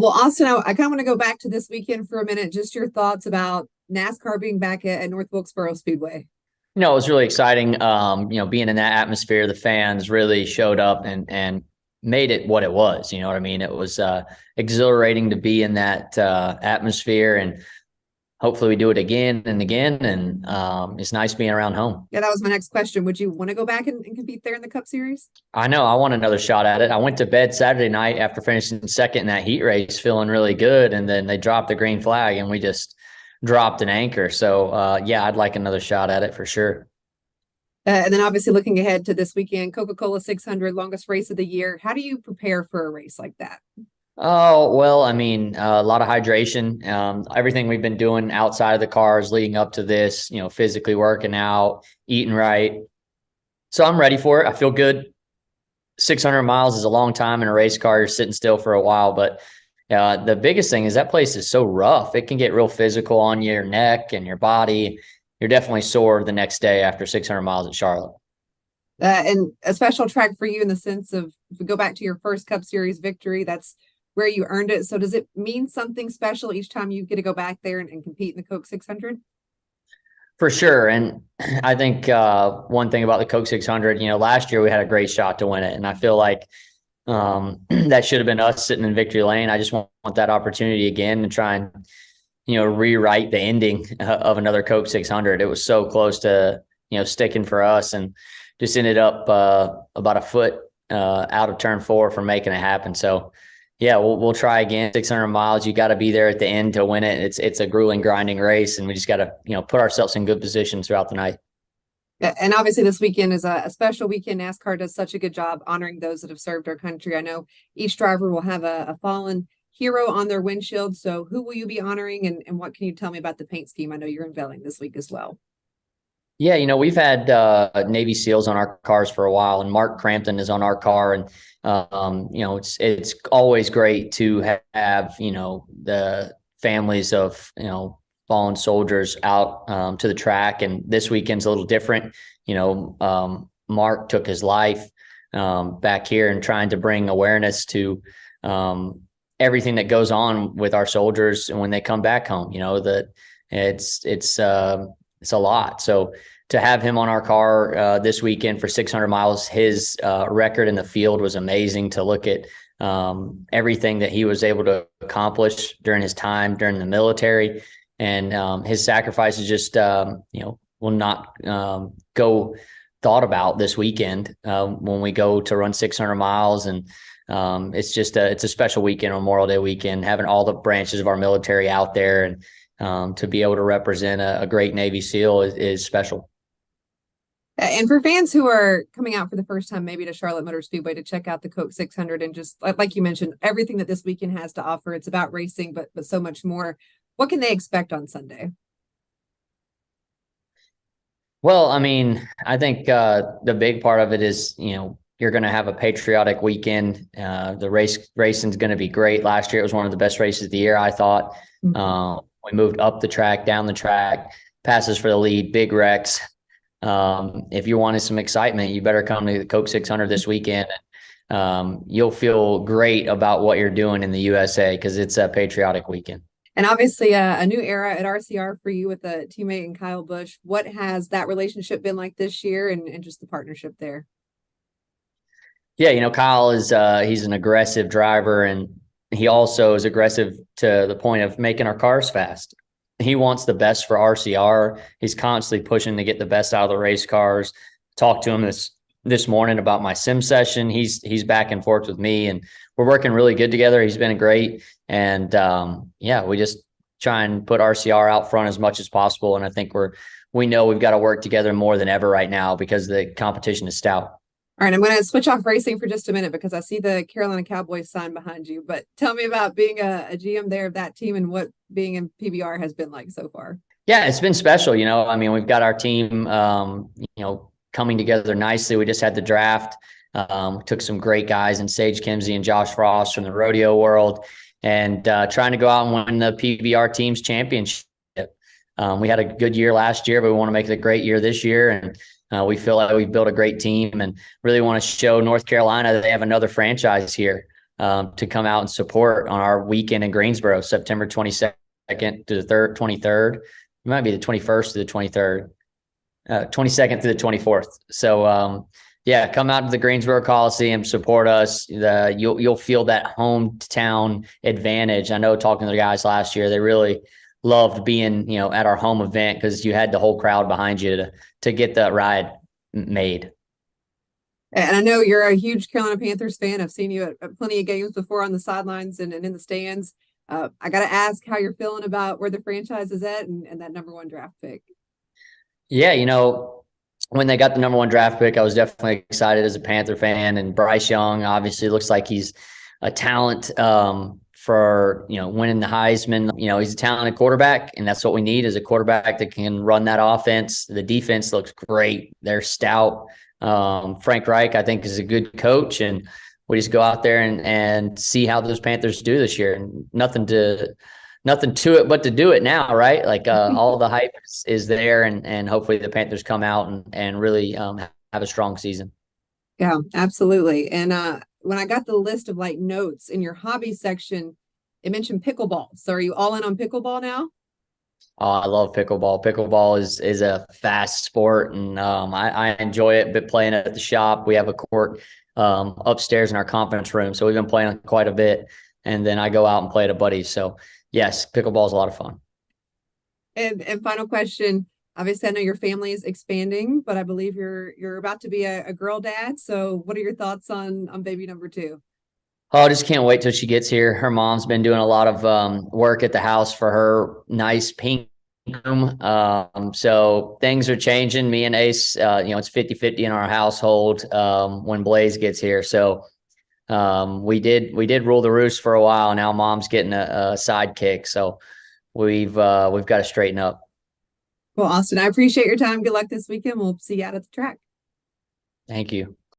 Well, Austin, I kind of want to go back to this weekend for a minute. Just your thoughts about NASCAR being back at North Wilkesboro Speedway. It was really exciting. Being in that atmosphere, the fans really showed up and made it what it was. You know what I mean? It was exhilarating to be in that atmosphere, and hopefully we do it again and again. And it's nice being around home. Yeah, that was my next question. Would you want to go back and compete there in the Cup Series? I know I want another shot at it. I went to bed Saturday night after finishing second in that heat race, feeling really good, and then they dropped the green flag, and we just dropped an anchor. So yeah, I'd like another shot at it for sure. And then obviously looking ahead to this weekend, Coca-Cola 600, longest race of the year. How do you prepare for a race like that? Oh, well, I mean, a lot of hydration. Everything we've been doing outside of the cars leading up to this, physically working out, eating right. So I'm ready for it. I feel good. 600 miles is a long time in a race car. You're sitting still for a while, but the biggest thing is that place is so rough. It can get real physical on your neck and your body. You're definitely sore the next day after 600 miles at Charlotte. And a special track for you in the sense of, if we go back to your first Cup Series victory, that's where you earned it. So does it mean something special each time you get to go back there and compete in the Coke 600? For sure. And I think one thing about the Coke 600, last year we had a great shot to win it. And I feel like that should have been us sitting in victory lane. I just want that opportunity again to try and, rewrite the ending of another Coke 600. It was so close to, sticking for us, and just ended up about a foot out of turn 4 for making it happen. So yeah, we'll try again. 600 miles. You got to be there at the end to win it. It's a grueling, grinding race, and we just got to, put ourselves in good position throughout the night. And obviously this weekend is a special weekend. NASCAR does such a good job honoring those that have served our country. I know each driver will have a fallen hero on their windshield. So who will you be honoring, and what can you tell me about the paint scheme? I know you're unveiling this week as well. Yeah, we've had Navy SEALs on our cars for a while, and Mark Crampton is on our car. And, it's always great to have, the families of, fallen soldiers out to the track. And this weekend's a little different. Mark took his life back here, and trying to bring awareness to everything that goes on with our soldiers and when they come back home, that it's a lot. So to have him on our car this weekend for 600 miles, his record in the field was amazing. To look at everything that he was able to accomplish during his time during the military, and his sacrifices just will not go thought about this weekend when we go to run 600 miles. And it's a special weekend, Memorial Day weekend, having all the branches of our military out there, and to be able to represent a great Navy SEAL is special. And for fans who are coming out for the first time, maybe to Charlotte Motor Speedway to check out the Coke 600, and just like you mentioned, everything that this weekend has to offer, it's about racing, but so much more. What can they expect on Sunday? Well, I mean, I think the big part of it is, you're going to have a patriotic weekend. The racing's going to be great. Last year, it was one of the best races of the year, I thought. We moved up the track, down the track, passes for the lead, big wrecks. If you wanted some excitement, you better come to the Coke 600 this weekend. You'll feel great about what you're doing in the USA, because it's a patriotic weekend. And obviously a new era at RCR for you with a teammate in Kyle Busch. What has that relationship been like this year, and just the partnership there? Yeah, Kyle is he's an aggressive driver, and he also is aggressive to the point of making our cars fast. He wants the best for RCR. He's constantly pushing to get the best out of the race cars. Talked to him this morning about my sim session. He's back and forth with me, and we're working really good together. He's been great. And we just try and put RCR out front as much as possible. And I think we know we've got to work together more than ever right now, because the competition is stout. All right, I'm going to switch off racing for just a minute, because I see the Carolina Cowboys sign behind you. But tell me about being a GM there of that team, and what being in PBR has been like so far. Yeah, it's been special. I mean, we've got our team, coming together nicely. We just had the draft. Took some great guys in Sage Kimsey and Josh Frost from the rodeo world, and trying to go out and win the PBR team's championship. We had a good year last year, but we want to make it a great year this year. And we feel like we've built a great team, and really want to show North Carolina that they have another franchise here. to come out and support on our weekend in Greensboro, September 22nd to the 23rd. It might be the 21st to the 23rd, 22nd to the 24th. So, yeah, come out to the Greensboro Coliseum, support us. You'll feel that hometown advantage. I know talking to the guys last year, they really loved being, at our home event because you had the whole crowd behind you to get that ride made. And I know you're a huge Carolina Panthers fan. I've seen you at plenty of games before on the sidelines and in the stands. I got to ask how you're feeling about where the franchise is at and that #1 draft pick. Yeah, when they got the #1 draft pick, I was definitely excited as a Panther fan. And Bryce Young obviously looks like he's a talent for winning the Heisman. He's a talented quarterback, and that's what we need is a quarterback that can run that offense. The defense looks great; they're stout. Frank Reich, I think, is a good coach, and we just go out there and see how those Panthers do this year. And nothing to it but to do it now, right? Like all the hype is there, and hopefully the Panthers come out and really have a strong season. Yeah, absolutely. And when I got the list of like notes in your hobby section, it mentioned pickleball. So are you all in on pickleball now? Oh, I love pickleball. Pickleball is a fast sport, and I enjoy it. But playing at the shop, we have a court upstairs in our conference room, so we've been playing quite a bit. And then I go out and play at a buddy's. So yes, pickleball is a lot of fun. And final question. Obviously, I know your family is expanding, but I believe you're about to be a girl dad. So what are your thoughts on baby #2? Oh, I just can't wait till she gets here. Her mom's been doing a lot of work at the house for her nice pink room. So things are changing. Me and Ace, it's 50-50 in our household when Blaze gets here. So we did rule the roost for a while. Now mom's getting a sidekick. So we've got to straighten up. Well, Austin, I appreciate your time. Good luck this weekend. We'll see you out at the track. Thank you.